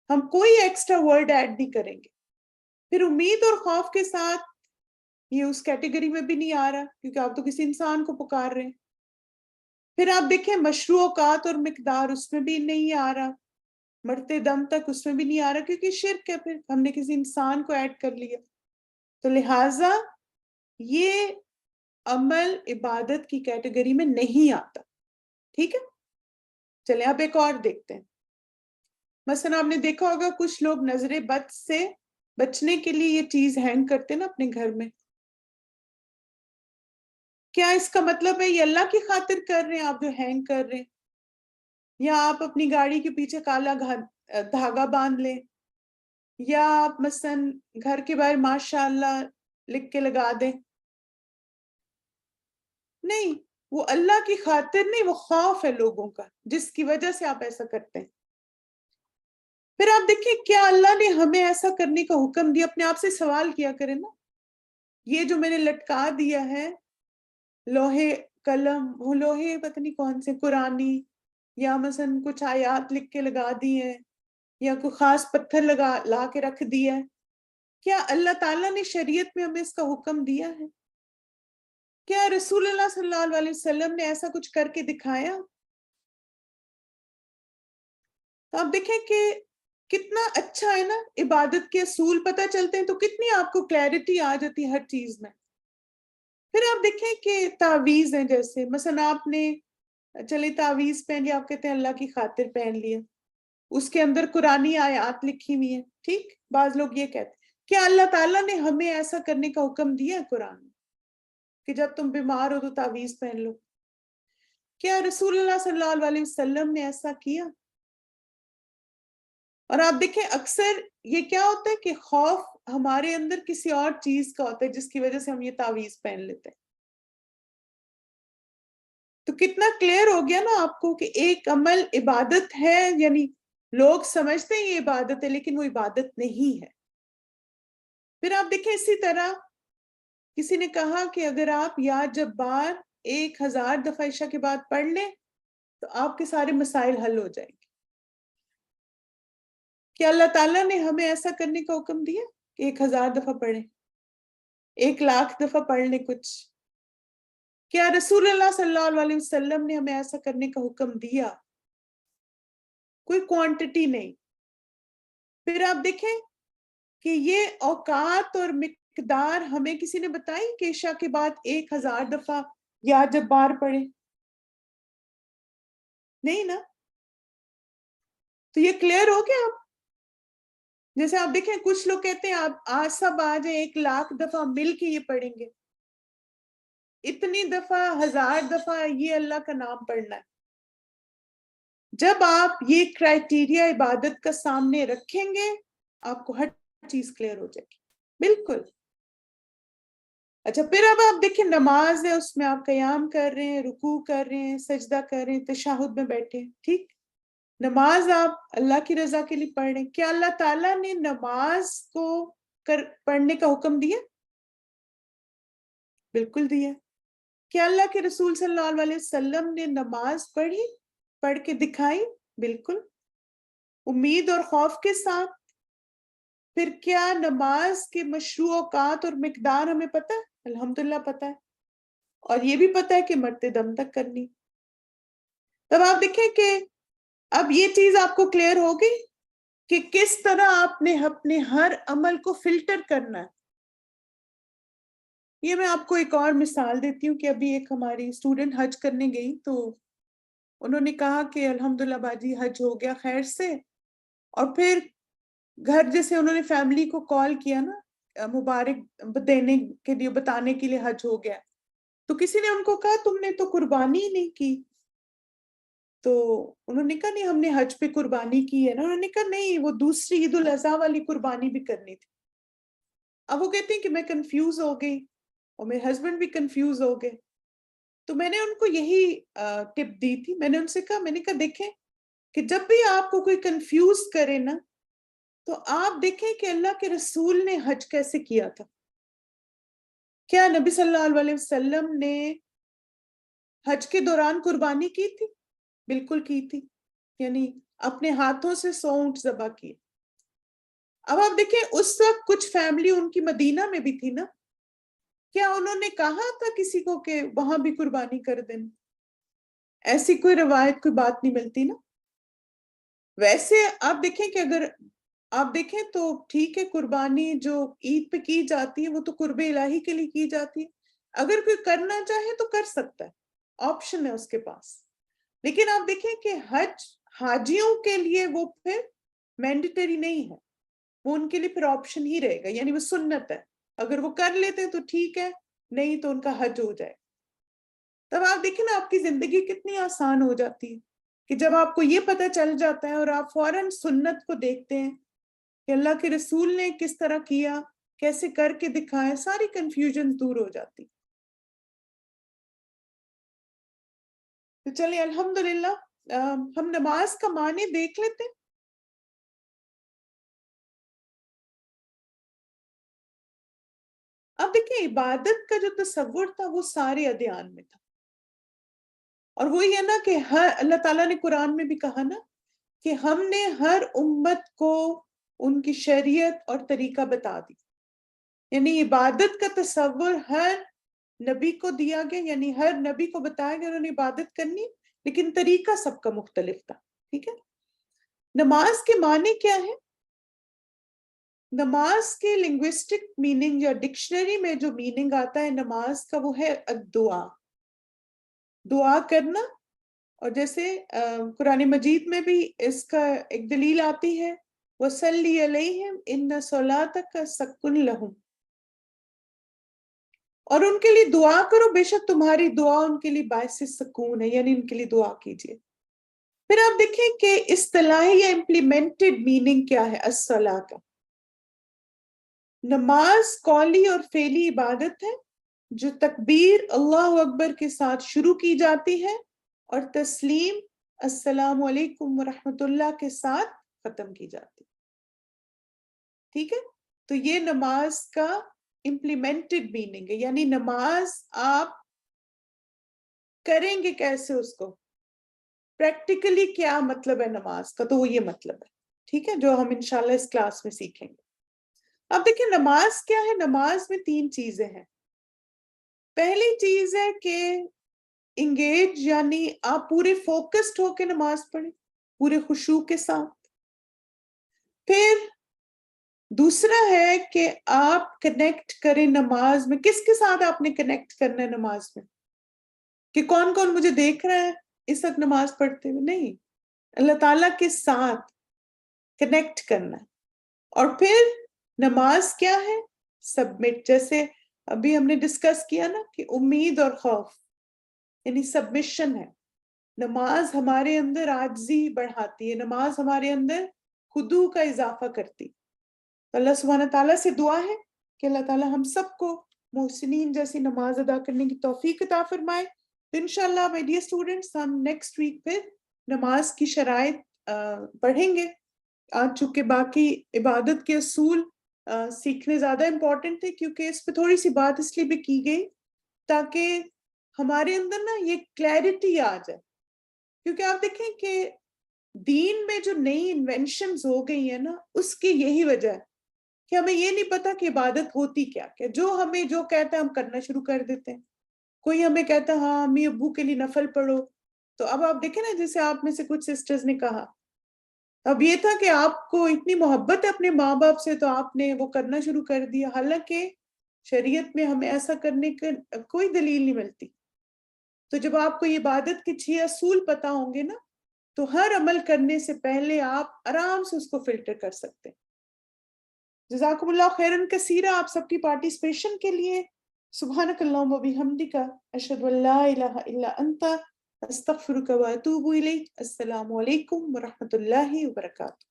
ہم کوئی ایکسٹرا ورڈ ایڈ نہیں کریں گے. پھر امید اور خوف کے ساتھ یہ اس کیٹیگری میں بھی نہیں آ رہا کیونکہ آپ تو کسی انسان کو پکار رہے ہیں. پھر آپ دیکھیں مشروع اوقات اور مقدار، اس میں بھی نہیں آ رہا. مرتے دم تک اس میں بھی نہیں آ رہا کیونکہ شرک ہے، پھر ہم نے کسی انسان کو ایڈ کر لیا. تو لہٰذا یہ عمل عبادت کی کیٹیگری میں نہیں آتا. ٹھیک ہے. چلیں اب ایک اور دیکھتے ہیں. مثلا آپ نے دیکھا ہوگا کچھ لوگ نظر بد سے بچنے کے لیے یہ چیز ہینگ کرتے ہیں نا اپنے گھر میں. کیا اس کا مطلب ہے یہ اللہ کی خاطر کر رہے ہیں آپ جو ہینگ کر رہے ہیں؟ یا آپ اپنی گاڑی کے پیچھے کالا دھاگا باندھ لیں، یا آپ مثلا گھر کے باہر ماشاء اللہ لکھ کے لگا دیں؟ نہیں، وہ اللہ کی خاطر نہیں، وہ خوف ہے لوگوں کا جس کی وجہ سے آپ ایسا کرتے ہیں. پھر آپ دیکھیں کیا اللہ نے ہمیں ایسا کرنے کا حکم دیا؟ اپنے آپ سے سوال کیا کریں نا. یہ جو میں نے لٹکا دیا ہے لوہے قلم، وہ لوہے پتہ نہیں کون سے قرآنی، یا مثلا کچھ آیات لکھ کے لگا دی ہیں، یا کوئی خاص پتھر لا کے رکھ دیا ہے، کیا اللہ تعالیٰ نے شریعت میں ہمیں اس کا حکم دیا ہے؟ کیا رسول اللہ صلی اللہ علیہ وسلم نے ایسا کچھ کر کے دکھایا؟ تو آپ دیکھیں کہ کتنا اچھا ہے نا، عبادت کے اصول پتہ چلتے ہیں تو کتنی آپ کو کلیئرٹی آ جاتی ہے ہر چیز میں. پھر آپ دیکھیں کہ تعویذ ہیں، جیسے مثلا آپ نے چلے تعویذ پہن لیا، آپ کہتے ہیں اللہ کی خاطر پہن لیا، اس کے اندر قرآنی آیات لکھی ہوئی ہیں. ٹھیک. بعض لوگ یہ کہتے ہیں کیا اللہ تعالیٰ نے ہمیں ایسا کرنے کا حکم دیا ہے قرآن میں کہ جب تم بیمار ہو تو تعویذ پہن لو؟ کیا رسول اللہ صلی اللہ علیہ وسلم نے ایسا کیا؟ اور آپ دیکھیں اکثر یہ کیا ہوتا ہے کہ خوف ہمارے اندر کسی اور چیز کا ہوتا ہے جس کی وجہ سے ہم یہ تعویذ پہن لیتے ہیں. تو کتنا کلیئر ہو گیا نا آپ کو کہ ایک عمل عبادت ہے، یعنی لوگ سمجھتے ہیں یہ عبادت ہے لیکن وہ عبادت نہیں ہے. پھر آپ دیکھیں اسی طرح کسی نے کہا کہ اگر آپ یا جبار 1000 دفعہ عشاء کے بعد پڑھ لیں تو آپ کے سارے مسائل حل ہو جائیں گے. کیا اللہ تعالیٰ نے ہمیں ایسا کرنے کا حکم دیا کہ 1000 دفعہ پڑھیں, 1,00,000 دفعہ پڑھ لیں کچھ؟ کیا رسول اللہ صلی اللہ علیہ وسلم نے ہمیں ایسا کرنے کا حکم دیا؟ کوئی کوانٹٹی نہیں. پھر آپ دیکھیں کہ یہ اوقات اور مقدار ہمیں کسی نے بتائی کہ عشاء کے بعد 1000 دفعہ یا جب بار پڑھیں؟ نہیں نا. تو یہ کلیئر ہو گیا. آپ جیسے آپ دیکھیں کچھ لوگ کہتے ہیں آپ آج سب آ جائیں 1,00,000 دفعہ مل کے یہ پڑھیں گے, اتنی دفعہ 1000 دفعہ یہ اللہ کا نام پڑھنا ہے. جب آپ یہ کرائٹیریا عبادت کا سامنے رکھیں گے آپ کو ہر چیز کلیئر ہو جائے گی. بالکل. اچھا پھر اب آپ دیکھیں نماز ہے, اس میں آپ قیام کر رہے ہیں, رکوع کر رہے ہیں, سجدہ کر رہے ہیں, تشہد میں بیٹھے ہیں, ٹھیک. نماز آپ اللہ کی رضا کے لیے پڑھ رہے ہیں. کیا اللہ تعالیٰ نے نماز کو پڑھنے کا حکم دیا؟ بالکل دیا. کیا اللہ کے رسول صلی اللہ علیہ وسلم نے نماز پڑھی, پڑھ کے دکھائی؟ بالکل. امید اور خوف کے ساتھ. پھر کیا نماز کے مشروع اوقات اور مقدار ہمیں پتہ ہے؟ الحمدللہ پتہ ہے. اور یہ بھی پتہ ہے کہ مرتے دم تک کرنی. تب آپ دیکھیں کہ اب یہ چیز آپ کو کلیئر ہوگی کہ کس طرح آپ نے اپنے ہر عمل کو فلٹر کرنا ہے. یہ میں آپ کو ایک اور مثال دیتی ہوں کہ ابھی ایک ہماری اسٹوڈنٹ حج کرنے گئی تو انہوں نے کہا کہ الحمدللہ باجی حج ہو گیا خیر سے. اور پھر گھر جیسے انہوں نے فیملی کو کال کیا نا مبارک دینے کے لیے, بتانے کے لیے حج ہو گیا, تو کسی نے ان کو کہا تم نے تو قربانی ہی نہیں کی. تو انہوں نے کہا نہیں ہم نے حج پہ قربانی کی ہے نا. انہوں نے کہا نہیں وہ دوسری عید الاضحیٰ والی قربانی بھی کرنی تھی. اب وہ کہتے ہیں کہ میں کنفیوز ہو گئی اور میرے ہسبینڈ بھی کنفیوز ہو گئے. تو میں نے ان کو یہی ٹپ دی تھی. میں نے ان سے کہا, میں نے کہا دیکھیں کہ جب بھی آپ کو کوئی کنفیوز کرے نا تو آپ دیکھیں کہ اللہ کے رسول نے حج کیسے کیا تھا. کیا نبی صلی اللہ علیہ وسلم نے حج کے دوران قربانی کی تھی؟ بالکل کی تھی. یعنی اپنے ہاتھوں سے 100 اونٹ ذبح کیے. اب آپ دیکھیں اس وقت کچھ فیملی ان کی مدینہ میں بھی تھی نا, کیا انہوں نے کہا تھا کسی کو کہ وہاں بھی قربانی کر دیں؟ ایسی کوئی روایت کوئی بات نہیں ملتی نا. ویسے آپ دیکھیں کہ اگر آپ دیکھیں تو ٹھیک ہے قربانی جو عید پہ کی جاتی ہے وہ تو قرب الہی کے لیے کی جاتی ہے. اگر کوئی کرنا چاہے تو کر سکتا ہے, آپشن ہے اس کے پاس. لیکن آپ دیکھیں کہ حج حاجیوں کے لیے وہ پھر مینڈیٹری نہیں ہے, وہ ان کے لیے پھر آپشن ہی رہے گا. یعنی وہ سنت ہے, اگر وہ کر لیتے تو ٹھیک ہے, نہیں تو ان کا حج ہو جائے. تب آپ دیکھیں نا آپ کی زندگی کتنی آسان ہو جاتی ہے کہ جب آپ کو یہ پتہ چل جاتا ہے اور آپ فوراً سنت کو دیکھتے ہیں کہ اللہ کے رسول نے کس طرح کیا, کیسے کر کے دکھایا, ساری کنفیوژن دور ہو جاتی. تو چلیے الحمدللہ ہم نماز کا معنی دیکھ لیتے ہیں. اب دیکھیں عبادت کا جو تصور تھا وہ سارے ادیان میں تھا, اور وہی ہے نا کہ ہر اللہ تعالیٰ نے قرآن میں بھی کہا نا کہ ہم نے ہر امت کو ان کی شریعت اور طریقہ بتا دی. یعنی عبادت کا تصور ہر نبی کو دیا گیا, یعنی ہر نبی کو بتایا گیا انہوں نے عبادت کرنی, لیکن طریقہ سب کا مختلف تھا. ٹھیک ہے. نماز کے معنی کیا ہے؟ نماز کے لنگوسٹک میننگ یا ڈکشنری میں جو میننگ آتا ہے نماز کا وہ ہے الدعا, دعا کرنا. اور جیسے قرآن مجید میں بھی اس کا ایک دلیل آتی ہے وَصَلِّ عَلَيْهِمْ إِنَّ صَلَاتَكَ سَكُنٌ لَهُمْ, اور ان کے لیے دعا کرو بے شک تمہاری دعا ان کے لیے باعث سکون ہے, یعنی ان کے لیے دعا کیجیے. پھر آپ دیکھیں کہ اصطلاحی یا امپلیمنٹڈ میننگ کیا ہے الصلاۃ کا. نماز قولی اور فعلی عبادت ہے جو تکبیر اللہ اکبر کے ساتھ شروع کی جاتی ہے اور تسلیم السلام علیکم ورحمۃ اللہ کے ساتھ ختم کی جاتی. ٹھیک ہے. تو یہ نماز کا امپلیمنٹڈ میننگ ہے, یعنی نماز آپ کریں گے کیسے اس کو, پریکٹیکلی کیا مطلب ہے نماز کا, تو وہ یہ مطلب ہے, ٹھیک ہے, جو ہم انشاءاللہ اس کلاس میں سیکھیں گے. اب دیکھیں نماز کیا ہے. نماز میں 3 چیزیں ہیں. پہلی چیز ہے کہ انگیج, یعنی آپ پورے فوکسڈ ہو کے نماز پڑھیں, پورے خشوع کے ساتھ. پھر دوسرا ہے کہ آپ کنیکٹ کریں نماز میں. کس کے ساتھ آپ نے کنیکٹ کرنا ہے نماز میں, کہ کون کون مجھے دیکھ رہا ہے اس وقت نماز پڑھتے ہوئے, نہیں, اللہ تعالیٰ کے ساتھ کنیکٹ کرنا ہے. اور پھر نماز کیا ہے, سبمٹ. جیسے ابھی ہم نے ڈسکس کیا نا کہ امید اور خوف یعنی سبمیشن ہے. نماز ہمارے اندر عاجزی بڑھاتی ہے, نماز ہمارے اندر خضوع کا اضافہ کرتی. اللہ سبحانہ تعالیٰ سے دعا ہے کہ اللہ تعالیٰ ہم سب کو محسنین جیسی نماز ادا کرنے کی توفیق عطا فرمائے. تو انشاءاللہ my dear students, ہم نیکسٹ ویک پھر نماز کی شرائط پڑھیں گے. آج چونکہ باقی عبادت کے اصول سیکھنے زیادہ امپورٹنٹ تھے, کیونکہ اس پہ تھوڑی سی بات اس لیے بھی کی گئی تاکہ ہمارے اندر نا یہ کلیئرٹی آ جائے. کیونکہ آپ دیکھیں کہ دین میں جو نئی انوینشنز ہو گئی ہیں نا, اس کی یہی وجہ ہے کہ ہمیں یہ نہیں پتا کہ عبادت ہوتی کیا کیا. جو ہمیں جو کہتا ہے ہم کرنا شروع کر دیتے ہیں. کوئی ہمیں کہتا ہے ہاں امی ابو کے لیے نفل پڑھو, تو اب آپ دیکھیں نا, جیسے آپ میں سے کچھ سسٹرز نے کہا, اب یہ تھا کہ آپ کو اتنی محبت ہے اپنے ماں باپ سے تو آپ نے وہ کرنا شروع کر دیا, حالانکہ شریعت میں ہمیں ایسا کرنے کا کوئی دلیل نہیں ملتی. تو جب آپ کو یہ عبادت کے 6 اصول پتا ہوں گے نا, تو ہر عمل کرنے سے پہلے آپ آرام سے اس کو فلٹر کر سکتے ہیں. جزاکم اللہ خیرن کثیرہ آپ سب کی پارٹیسپیشن کے لیے. سبحانک اللہم و بحمدک, اشہد ان لا الہ الا انت, استغفرک و اتوب الیک. السلام علیکم ورحمۃ اللہ وبرکاتہ.